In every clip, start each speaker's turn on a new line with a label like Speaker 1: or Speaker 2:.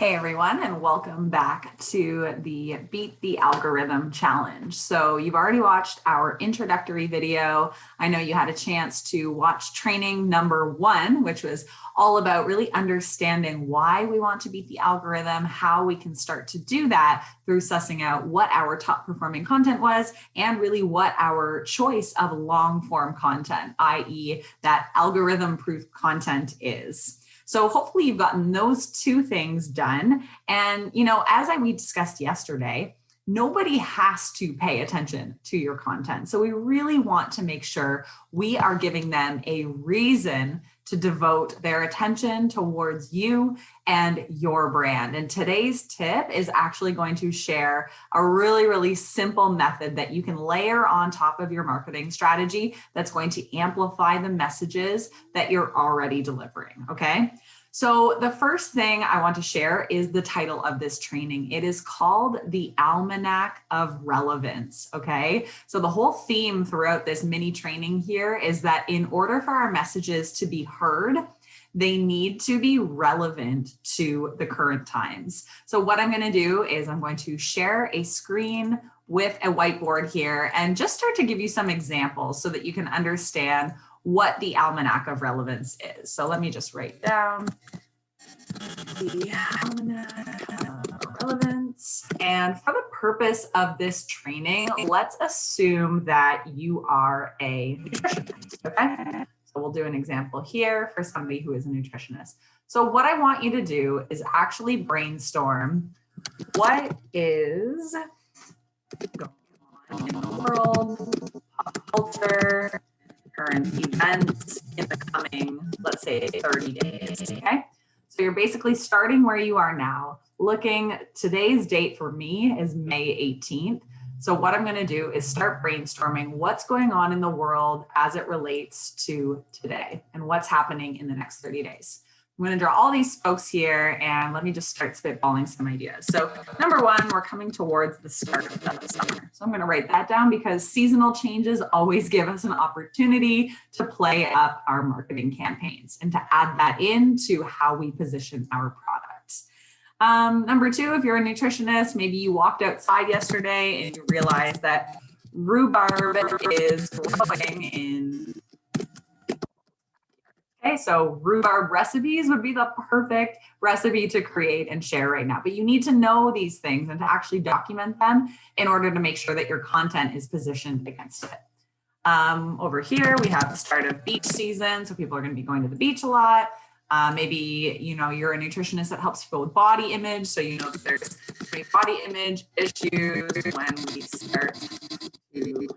Speaker 1: Hey everyone, and welcome back to the Beat the Algorithm Challenge. So you've already watched our introductory video. I know you had a chance to watch training number 1, which was all about really understanding why we want to beat the algorithm, how we can start to do that through sussing out what our top performing content was, and really what our choice of long form content, i.e. that algorithm proof content is. So hopefully you've gotten those two things done. And, as we discussed yesterday, nobody has to pay attention to your content. So we really want to make sure we are giving them a reason to devote their attention towards you and your brand. And today's tip is actually going to share a really, really simple method that you can layer on top of your marketing strategy that's going to amplify the messages that you're already delivering, okay? So the first thing I want to share is the title of this training. It is called the Almanac of Relevance, okay? So the whole theme throughout this mini training here is that in order for our messages to be heard, they need to be relevant to the current times. So what I'm going to do is I'm going to share a screen with a whiteboard here and just start to give you some examples so that you can understand what the Almanac of Relevance is. So let me just write down the Almanac of Relevance. And for the purpose of this training, let's assume that you are a nutritionist, okay? So we'll do an example here for somebody who is a nutritionist. So what I want you to do is actually brainstorm what is going on in the world, pop culture, current events in the coming, let's say, 30 days, okay? So you're basically starting where you are now. Today's date for me is May 18th. So what I'm gonna do is start brainstorming what's going on in the world as it relates to today and what's happening in the next 30 days. I'm going to draw all these folks here and let me just start spitballing some ideas. So number 1, we're coming towards the start of the summer. So I'm going to write that down because seasonal changes always give us an opportunity to play up our marketing campaigns and to add that into how we position our products. Number 2, if you're a nutritionist, maybe you walked outside yesterday and you realized that rhubarb is growing in. Okay, so rhubarb recipes would be the perfect recipe to create and share right now. But you need to know these things and to actually document them in order to make sure that your content is positioned against it. Over here, we have the start of beach season. So people are going to be going to the beach a lot. Maybe, you're a nutritionist that helps people with body image. So that there's body image issues when we start to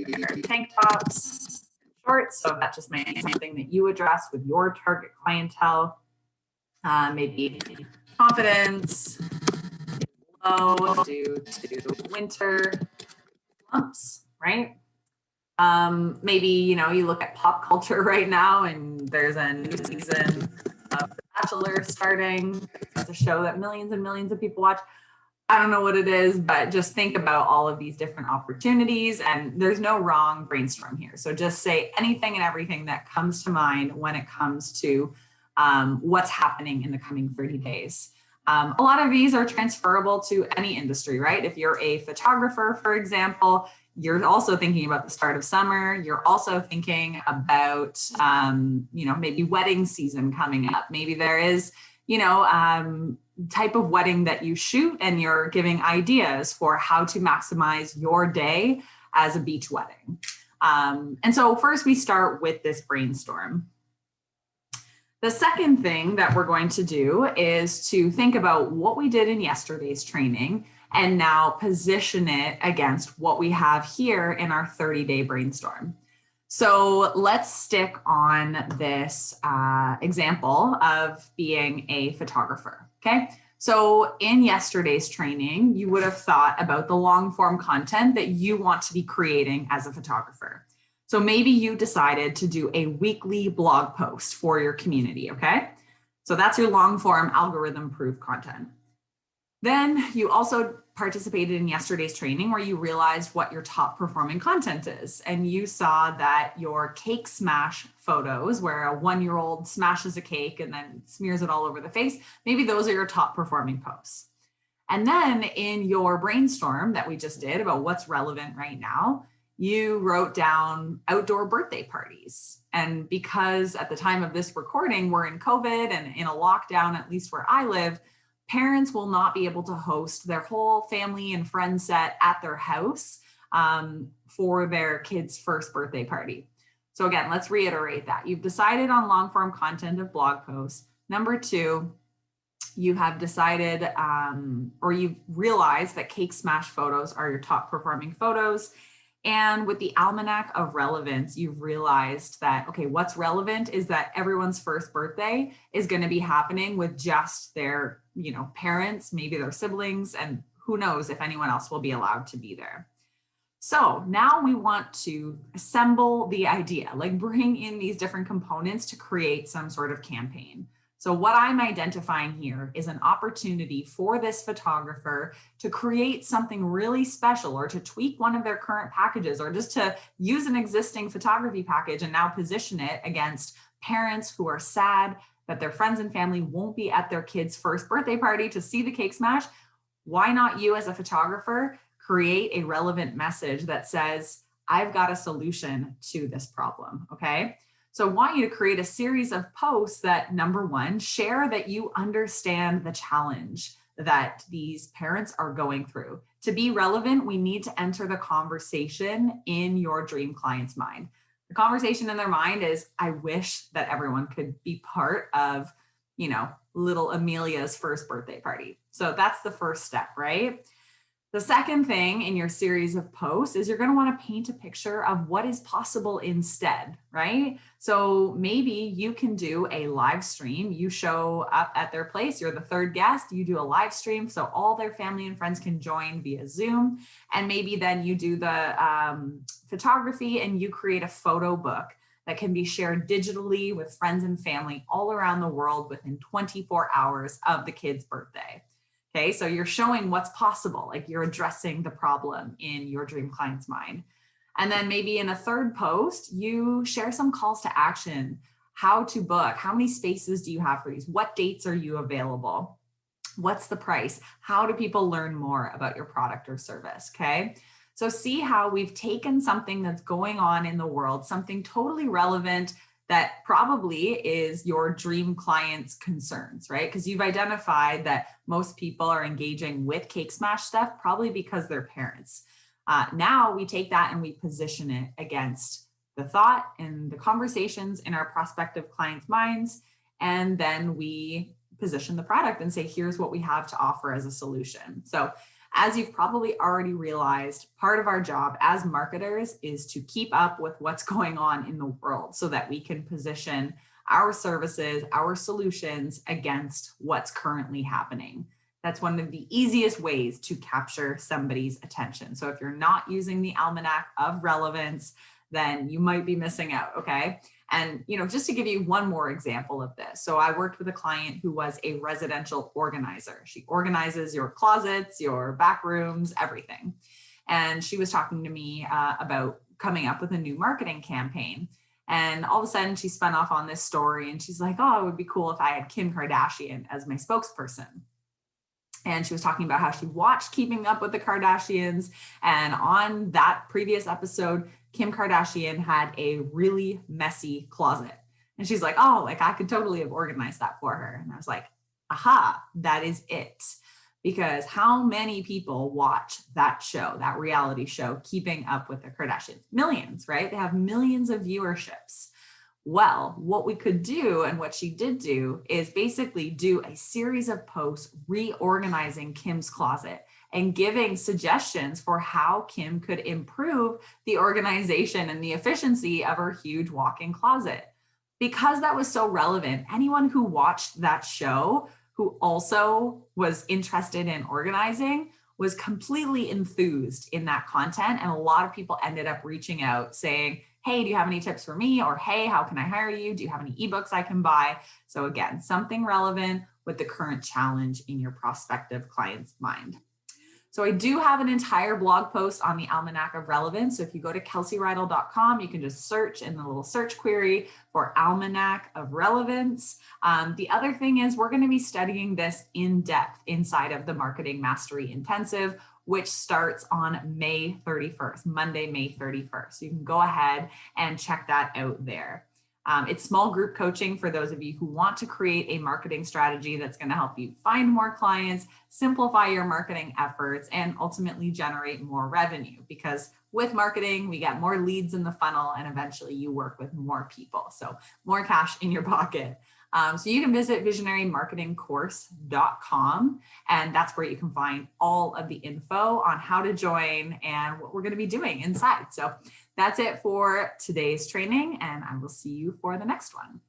Speaker 1: wear tank tops. So that just may be something that you address with your target clientele. Maybe confidence low due to winter lumps, right? Maybe, you look at pop culture right now and there's a new season of The Bachelor starting. It's a show that millions and millions of people watch. I don't know what it is, but just think about all of these different opportunities and there's no wrong brainstorm here. So just say anything and everything that comes to mind when it comes to what's happening in the coming 30 days. A lot of these are transferable to any industry, right? If you're a photographer, for example, you're also thinking about the start of summer. You're also thinking about, maybe wedding season coming up. Maybe there is, type of wedding that you shoot and you're giving ideas for how to maximize your day as a beach wedding. And so first we start with this brainstorm. The second thing that we're going to do is to think about what we did in yesterday's training and now position it against what we have here in our 30-day brainstorm. So let's stick on this example of being a photographer. Okay, so in yesterday's training, you would have thought about the long form content that you want to be creating as a photographer. So maybe you decided to do a weekly blog post for your community, okay? So that's your long form algorithm proof content. Then you also participated in yesterday's training where you realized what your top performing content is. And you saw that your cake smash photos, where a 1-year-old smashes a cake and then smears it all over the face, maybe those are your top performing posts. And then in your brainstorm that we just did about what's relevant right now, you wrote down outdoor birthday parties. And because at the time of this recording, we're in COVID and in a lockdown, at least where I live, parents will not be able to host their whole family and friend set at their house for their kid's first birthday party. So again, let's reiterate that. You've decided on long form content of blog posts. Number 2, you have decided or you've realized that cake smash photos are your top performing photos. And with the almanac of relevance, you've realized that, okay, what's relevant is that everyone's first birthday is going to be happening with just their, parents, maybe their siblings, and who knows if anyone else will be allowed to be there. So now we want to assemble the idea, like bring in these different components to create some sort of campaign. So what I'm identifying here is an opportunity for this photographer to create something really special or to tweak one of their current packages or just to use an existing photography package and now position it against parents who are sad that their friends and family won't be at their kid's first birthday party to see the cake smash. Why not you as a photographer create a relevant message that says, I've got a solution to this problem, okay? So I want you to create a series of posts that, number 1, share that you understand the challenge that these parents are going through. To be relevant, we need to enter the conversation in your dream client's mind. The conversation in their mind is, I wish that everyone could be part of, little Amelia's first birthday party. So that's the first step, right? The second thing in your series of posts is you're going to want to paint a picture of what is possible instead, right? So maybe you can do a live stream. You show up at their place. You're the third guest. You do a live stream so all their family and friends can join via Zoom. And maybe then you do the photography and you create a photo book that can be shared digitally with friends and family all around the world within 24 hours of the kid's birthday. Okay, so you're showing what's possible, like you're addressing the problem in your dream client's mind. And then maybe in a third post, you share some calls to action, how to book, how many spaces do you have for these? What dates are you available? What's the price? How do people learn more about your product or service? Okay, so see how we've taken something that's going on in the world, something totally relevant that probably is your dream client's concerns, right? Because you've identified that most people are engaging with cake smash stuff probably because they're parents. Now we take that and we position it against the thought and the conversations in our prospective clients' minds. And then we position the product and say, here's what we have to offer as a solution. So as you've probably already realized, part of our job as marketers is to keep up with what's going on in the world so that we can position our services, our solutions against what's currently happening. That's one of the easiest ways to capture somebody's attention. So if you're not using the almanac of relevance, then you might be missing out, okay? And, just to give you one more example of this. So I worked with a client who was a residential organizer. She organizes your closets, your back rooms, everything. And she was talking to me about coming up with a new marketing campaign. And all of a sudden she spun off on this story and she's like, oh, it would be cool if I had Kim Kardashian as my spokesperson. And she was talking about how she watched Keeping Up with the Kardashians. And on that previous episode, Kim Kardashian had a really messy closet. And she's like, oh, I could totally have organized that for her. And I was like, aha, that is it. Because how many people watch that show, that reality show, Keeping Up with the Kardashians? Millions, right? They have millions of viewerships. Well, what we could do, and what she did do, is basically do a series of posts reorganizing Kim's closet and giving suggestions for how Kim could improve the organization and the efficiency of her huge walk-in closet. Because that was so relevant, anyone who watched that show who also was interested in organizing was completely enthused in that content. And a lot of people ended up reaching out saying, hey, do you have any tips for me? Or, hey, how can I hire you? Do you have any ebooks I can buy? So again, something relevant with the current challenge in your prospective client's mind. So I do have an entire blog post on the Almanac of Relevance. So if you go to kelseyridle.com, you can just search in the little search query for Almanac of Relevance. The other thing is we're going to be studying this in depth inside of the Marketing Mastery Intensive, which starts on May 31st, Monday, May 31st. So you can go ahead and check that out there. It's small group coaching for those of you who want to create a marketing strategy that's going to help you find more clients, simplify your marketing efforts, and ultimately generate more revenue. Because with marketing, we get more leads in the funnel and eventually you work with more people. So more cash in your pocket. So you can visit visionarymarketingcourse.com, and that's where you can find all of the info on how to join and what we're going to be doing inside. So that's it for today's training, and I will see you for the next one.